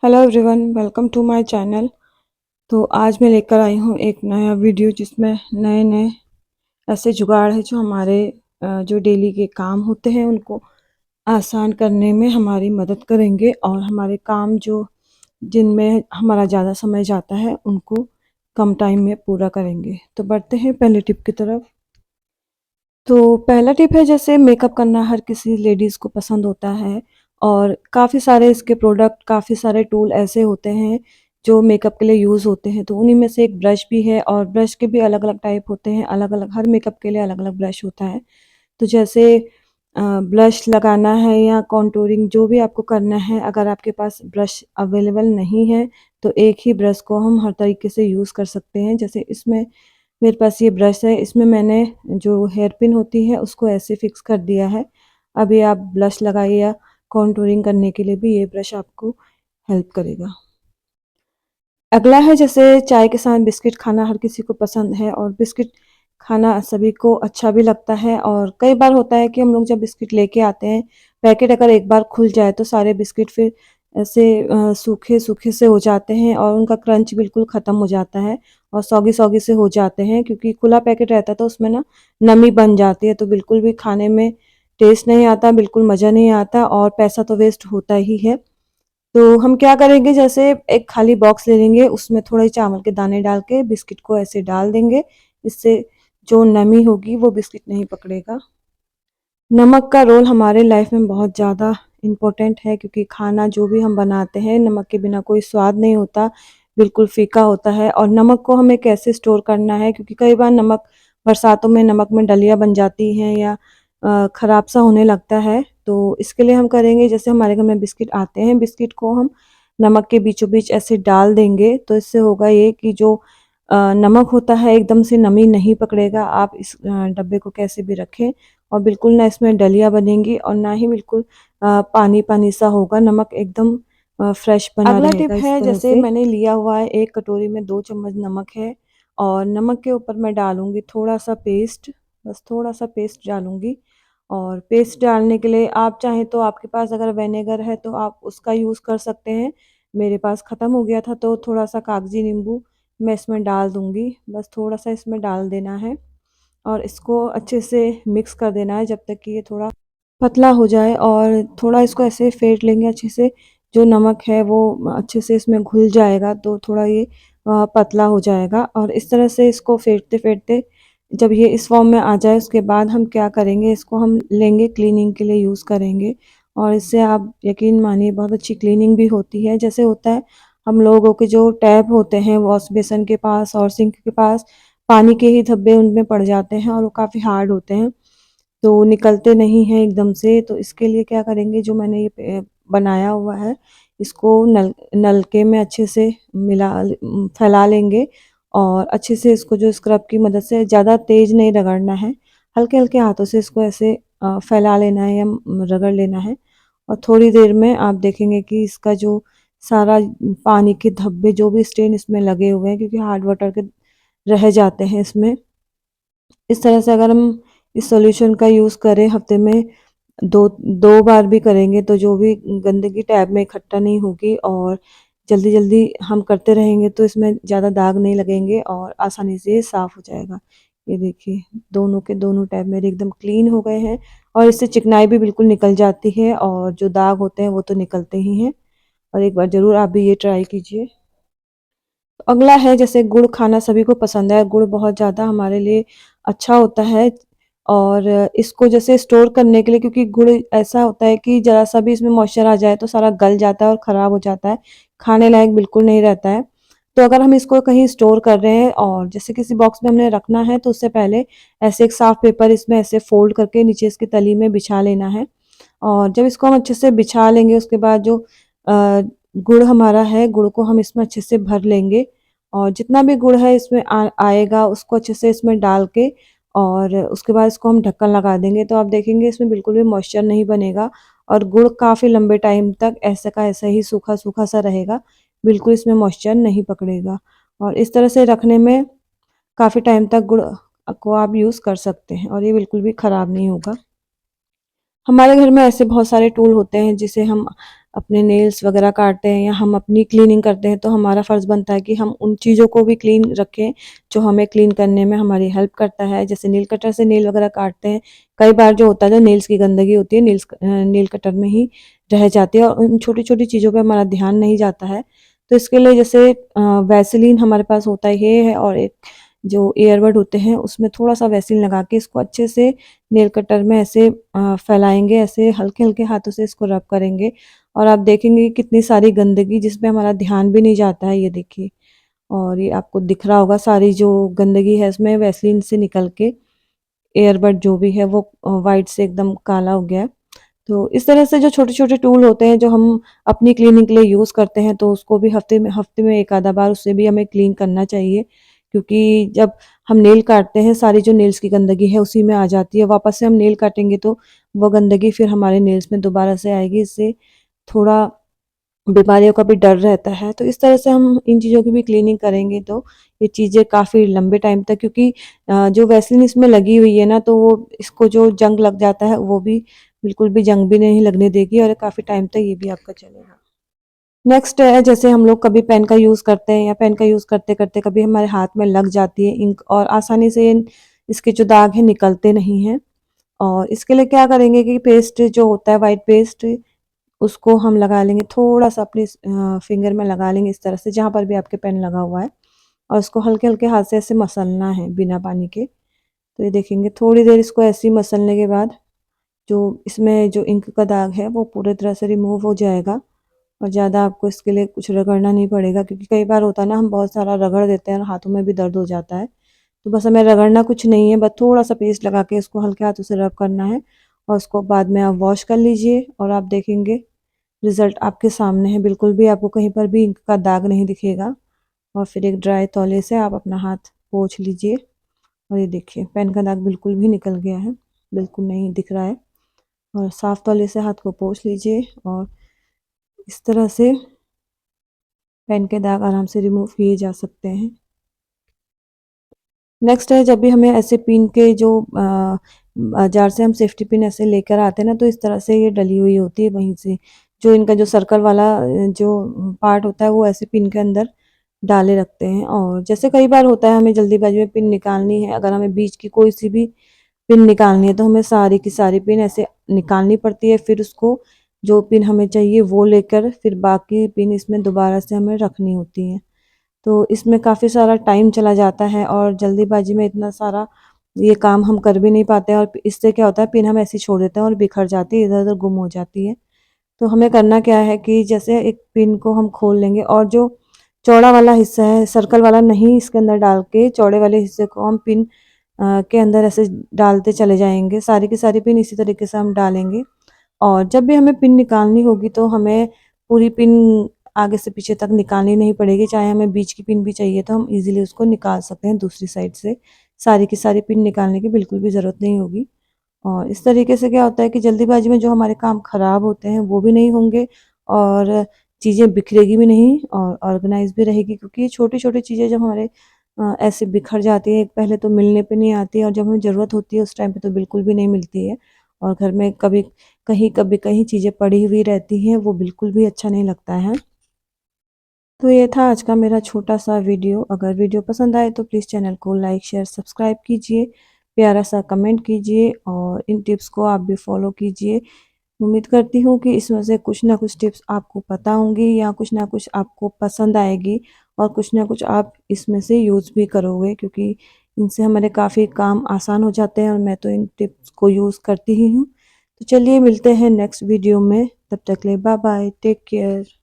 Hello everyone, welcome to my channel. तो आज मैं लेकर आई हूँ एक नया वीडियो जिसमें नए नए ऐसे जुगाड़ है जो हमारे जो डेली के काम होते हैं उनको आसान करने में हमारी मदद करेंगे और हमारे काम जो जिनमें हमारा ज़्यादा समय जाता है उनको कम टाइम में पूरा करेंगे। तो बढ़ते हैं पहले टिप की तरफ। तो पहला टिप है, जैसे मेकअप करना हर किसी लेडीज़ को पसंद होता है और काफ़ी सारे इसके प्रोडक्ट, काफ़ी सारे टूल ऐसे होते हैं जो मेकअप के लिए यूज़ होते हैं। तो उन्हीं में से एक ब्रश भी है और ब्रश के भी अलग-अलग टाइप होते हैं, अलग-अलग हर मेकअप के लिए अलग-अलग ब्रश होता है। तो जैसे ब्लश लगाना है या कॉन्टूरिंग जो भी आपको करना है, अगर आपके पास ब्रश अवेलेबल नहीं है तो एक ही ब्रश को हम हर तरीके से यूज़ कर सकते हैं। जैसे इसमें मेरे पास ये ब्रश है, इसमें मैंने जो हेयर पिन होती है उसको ऐसे फिक्स कर दिया है। अभी आप ब्लश लगाइए या कॉन्टूरिंग करने के लिए भी ये ब्रश आपको हेल्प करेगा। अगला है, जैसे चाय के साथ बिस्किट खाना हर किसी को पसंद है और बिस्किट खाना सभी को अच्छा भी लगता है। और कई बार होता है कि हम लोग जब बिस्किट लेके आते हैं, पैकेट अगर एक बार खुल जाए तो सारे बिस्किट फिर ऐसे सूखे-सूखे से हो जाते हैं और उनका क्रंच बिल्कुल ख़त्म हो जाता है और सौगी-सौगी से हो जाते हैं, क्योंकि खुला पैकेट रहता है तो उसमें ना नमी बन जाती है, तो बिल्कुल भी खाने में टेस्ट नहीं आता, बिल्कुल मज़ा नहीं आता और पैसा तो वेस्ट होता ही है। तो हम क्या करेंगे, जैसे एक खाली बॉक्स ले लेंगे, उसमें थोड़े चावल के दाने डाल के बिस्किट को ऐसे डाल देंगे। इससे जो नमी होगी वो बिस्किट नहीं पकड़ेगा। नमक का रोल हमारे लाइफ में बहुत ज़्यादा इम्पोर्टेंट है, क्योंकि खाना जो भी हम बनाते हैं नमक के बिना कोई स्वाद नहीं होता, बिल्कुल फीका होता है। और नमक को हमें कैसे स्टोर करना है, क्योंकि कई बार नमक बरसातों में नमक में डलिया बन जाती हैं या ख़राब सा होने लगता है। तो इसके लिए हम करेंगे, जैसे हमारे घर में बिस्किट आते हैं, बिस्किट को हम नमक के बीचों बीच ऐसे डाल देंगे, तो इससे होगा ये कि जो नमक होता है एकदम से नमी नहीं पकड़ेगा। आप इस डब्बे को कैसे भी रखें और बिल्कुल ना इसमें डलियाँ बनेंगी और ना ही बिल्कुल पानी-पानी सा होगा, नमक एकदम फ्रेश बना अगला टिप रहेगा इस है, तरह जैसे से। मैंने लिया हुआ है, 1 कटोरी में 2 चम्मच नमक है और नमक के ऊपर मैं डालूँगी थोड़ा-सा पेस्ट, बस थोड़ा-सा पेस्ट डालूँगी। और पेस्ट डालने के लिए आप चाहें तो आपके पास अगर विनेगर है तो आप उसका यूज़ कर सकते हैं। मेरे पास ख़त्म हो गया था तो थोड़ा-सा कागज़ी नींबू मैं इसमें डाल दूँगी। बस थोड़ा-सा इसमें डाल देना है और इसको अच्छे से मिक्स कर देना है जब तक कि ये थोड़ा पतला हो जाए और थोड़ा इसको ऐसे फेंट लेंगे अच्छे से। जो नमक है वो अच्छे से इसमें घुल जाएगा तो थोड़ा ये पतला हो जाएगा और इस तरह से इसको फेंटते-फेंटते जब ये इस फॉर्म में आ जाए उसके बाद हम क्या करेंगे, इसको हम लेंगे क्लीनिंग के लिए यूज़ करेंगे और इससे आप यकीन मानिए बहुत अच्छी क्लीनिंग भी होती है। जैसे होता है हम लोगों के जो टैप होते हैं वॉश बेसिन के पास और सिंक के पास पानी के ही धब्बे उनमें पड़ जाते हैं और वो काफ़ी हार्ड होते हैं, तो निकलते नहीं हैं एकदम से। तो इसके लिए क्या करेंगे, जो मैंने ये बनाया हुआ है इसको नलके में अच्छे से फैला लेंगे और अच्छे से इसको जो स्क्रब की मदद से, ज़्यादा तेज़ नहीं रगड़ना है, हल्के-हल्के हाथों से इसको ऐसे फैला लेना है या रगड़ लेना है और थोड़ी देर में आप देखेंगे कि इसका जो सारा पानी के धब्बे जो भी स्टेन इसमें लगे हुए हैं, क्योंकि हार्ड वाटर के रह जाते हैं इसमें। इस तरह से अगर हम इस सॉल्यूशन का यूज़ करें हफ्ते में दो 2 बार भी करेंगे तो जो भी गंदगी टैब में इकट्ठा नहीं होगी और जल्दी-जल्दी हम करते रहेंगे तो इसमें ज़्यादा दाग नहीं लगेंगे और आसानी से ये साफ़ हो जाएगा। ये देखिए दोनों के दोनों टैब मेरे एकदम क्लीन हो गए हैं और इससे चिकनाई भी बिल्कुल निकल जाती है और जो दाग होते हैं वो तो निकलते ही हैं। और एक बार ज़रूर आप भी ये ट्राई कीजिए। अगला है, जैसे गुड़ खाना सभी को पसंद है, गुड़ बहुत ज़्यादा हमारे लिए अच्छा होता है और इसको जैसे स्टोर करने के लिए, क्योंकि गुड़ ऐसा होता है कि ज़रा-सा भी इसमें मॉइस्चर आ जाए तो सारा गल जाता है और ख़राब हो जाता है, खाने लायक बिल्कुल नहीं रहता है। तो अगर हम इसको कहीं स्टोर कर रहे हैं और जैसे किसी बॉक्स में हमने रखना है तो उससे पहले ऐसे एक साफ पेपर इसमें ऐसे फ़ोल्ड करके नीचे इसकी तली में बिछा लेना है और जब इसको हम अच्छे से बिछा लेंगे उसके बाद जो गुड़ हमारा है, गुड़ को हम इसमें अच्छे से भर लेंगे और जितना भी गुड़ है इसमें आएगा उसको अच्छे से इसमें डाल के और उसके बाद इसको हम ढक्कन लगा देंगे, तो आप देखेंगे इसमें बिल्कुल भी मॉइस्चर नहीं बनेगा और गुड़ काफ़ी लंबे टाइम तक ऐसा का ऐसा ही सूखा-सूखा सा रहेगा, बिल्कुल इसमें मॉइस्चर नहीं पकड़ेगा और इस तरह से रखने में काफ़ी टाइम तक गुड़ को आप यूज़ कर सकते हैं और ये बिल्कुल भी ख़राब नहीं होगा। हमारे घर में ऐसे बहुत सारे टूल होते हैं जिसे हम अपने नेल्स वगैरह काटते हैं या हम अपनी क्लीनिंग करते हैं तो हमारा फ़र्ज़ बनता है कि हम उन चीज़ों को भी क्लीन रखें जो हमें क्लीन करने में हमारी हेल्प करता है। जैसे नेल कटर से नेल वगैरह काटते हैं, कई बार जो होता है जो नेल्स की गंदगी होती है नेल कटर में ही रह जाती है और उन छोटी-छोटी चीज़ों पे हमारा ध्यान नहीं जाता है। तो इसके लिए जैसे वैसलीन हमारे पास होता है ये है और एक जो ईयरबड होते हैं उसमें थोड़ा-सा वैसलीन लगा के इसको अच्छे से नेल कटर में ऐसे फैलाएँगे, ऐसे हल्के-हल्के हाथों से इसको रब करेंगे और आप देखेंगे कि कितनी सारी गंदगी जिसपे हमारा ध्यान भी नहीं जाता है, ये देखिए। और ये आपको दिख रहा होगा सारी जो गंदगी है इसमें वैसलीन से निकल के ईयरबड जो भी है वो व्हाइट से एकदम काला हो गया है। तो इस तरह से जो छोटे-छोटे टूल होते हैं जो हम अपनी क्लीनिंग के लिए यूज़ करते हैं तो उसको भी हफ़्ते में 1 आधा बार उससे भी हमें क्लीन करना चाहिए। क्योंकि जब हम नेल काटते हैं सारी जो नेल्स की गंदगी है उसी में आ जाती है। वापस से हम नेल काटेंगे तो वो गंदगी फिर हमारे नेल्स में दोबारा से आएगी। इससे थोड़ा बीमारियों का भी डर रहता है। तो इस तरह से हम इन चीज़ों की भी क्लीनिंग करेंगे तो ये चीज़ें काफ़ी लंबे टाइम तक क्योंकि जो वैसलीन इसमें लगी हुई है ना तो वो इसको जो जंग लग जाता है वो भी बिल्कुल भी जंग भी नहीं लगने देगी और काफ़ी टाइम तक ये भी आपका चलेगा। नेक्स्ट है जैसे हम लोग कभी पेन का यूज़ करते हैं या पेन का यूज़ करते-करते कभी हमारे हाथ में लग जाती है इंक और आसानी से इसके जो दाग हैं निकलते नहीं हैं। और इसके लिए क्या करेंगे कि पेस्ट जो होता है व्हाइट पेस्ट उसको हम लगा लेंगे थोड़ा-सा अपने फिंगर में लगा लेंगे इस तरह से जहाँ पर भी आपके पेन लगा हुआ है और उसको हल्के-हल्के हाथ से ऐसे मसलना है बिना पानी के। तो ये देखेंगे थोड़ी देर इसको ऐसे ही मसलने के बाद जो इसमें जो इंक का दाग है वो पूरी तरह से रिमूव हो जाएगा और ज़्यादा आपको इसके लिए कुछ रगड़ना नहीं पड़ेगा क्योंकि कई बार होता है ना हम बहुत सारा रगड़ देते हैं और हाथों में भी दर्द हो जाता है। तो बस हमें रगड़ना कुछ नहीं है, बस थोड़ा-सा पेस्ट लगा के इसको हल्के हाथों से रब करना है और उसको बाद में आप वॉश कर लीजिए और आप देखेंगे रिज़ल्ट आपके सामने है, बिल्कुल भी आपको कहीं पर भी इंक का दाग नहीं दिखेगा और फिर एक ड्राई तौलिए से आप अपना हाथ पोंछ लीजिए और ये देखिए पेन का दाग बिल्कुल भी निकल गया है, बिल्कुल नहीं दिख रहा है और साफ़ तौलिए से हाथ को पोंछ लीजिए और इस तरह से पेन के दाग आराम से रिमूव किए जा सकते हैं। नेक्स्ट है जब भी हमें ऐसे पिन के जो बाज़ार से हम सेफ्टी पिन ऐसे लेकर आते हैं ना तो इस तरह से ये डली हुई होती है वहीं से। जो इनका जो सर्कल वाला जो पार्ट होता है वो ऐसे पिन के अंदर डाले रखते हैं और जैसे कई बार होता है हमें जल्दीबाजी में पिन निकालनी है, अगर हमें बीच की कोई सी भी पिन निकालनी है तो हमें सारी की सारी पिन ऐसे निकालनी पड़ती है। फिर उसको जो पिन हमें चाहिए वो लेकर फिर बाकी पिन इसमें दोबारा से हमें रखनी होती हैं। तो इसमें काफ़ी सारा टाइम चला जाता है और जल्दीबाजी में इतना सारा ये काम हम कर भी नहीं पाते हैं और इससे क्या होता है पिन हम ऐसे ही छोड़ देते हैं और बिखर जाती है, इधर-उधर गुम हो जाती है। तो हमें करना क्या है कि जैसे एक पिन को हम खोल लेंगे और जो चौड़ा वाला हिस्सा है सर्कल वाला नहीं इसके अंदर डाल के चौड़े वाले हिस्से को हम पिन के अंदर ऐसे डालते चले जाएँगे। सारी की सारी पिन इसी तरीके से हम डालेंगे और जब भी हमें पिन निकालनी होगी तो हमें पूरी पिन आगे से पीछे तक निकालनी नहीं पड़ेगी, चाहे हमें बीच की पिन भी चाहिए तो हम ईज़िली उसको निकाल सकते हैं दूसरी साइड से। सारी की सारी पिन निकालने की बिल्कुल भी ज़रूरत नहीं होगी और इस तरीके से क्या होता है कि जल्दीबाजी में जो हमारे काम ख़राब होते हैं वो भी नहीं होंगे और चीज़ें बिखरेगी भी नहीं और ऑर्गेनाइज़ भी रहेगी क्योंकि ये छोटी-छोटी चीज़ें जब हमारे ऐसे बिखर जाती हैं, पहले तो मिलने पे नहीं आती और जब हमें ज़रूरत होती है उस टाइम पे तो बिल्कुल भी नहीं मिलती है और घर में कभी कहीं चीज़ें पड़ी हुई रहती हैं, वो बिल्कुल भी अच्छा नहीं लगता है। तो ये था आज का मेरा छोटा-सा वीडियो। अगर वीडियो पसंद आए तो प्लीज़ चैनल को लाइक, शेयर, सब्सक्राइब कीजिए, प्यारा-सा कमेंट कीजिए और इन टिप्स को आप भी फ़ॉलो कीजिए। उम्मीद करती हूँ कि इसमें से कुछ ना कुछ टिप्स आपको पता होंगी या कुछ ना कुछ आपको पसंद आएगी और कुछ ना कुछ आप इसमें से यूज़ भी करोगे क्योंकि इनसे हमारे काफ़ी काम आसान हो जाते हैं और मैं तो इन टिप्स को यूज़ करती ही हूँ। तो चलिए मिलते हैं नेक्स्ट वीडियो में, तब तक के लिए बाय बाय, टेक केयर।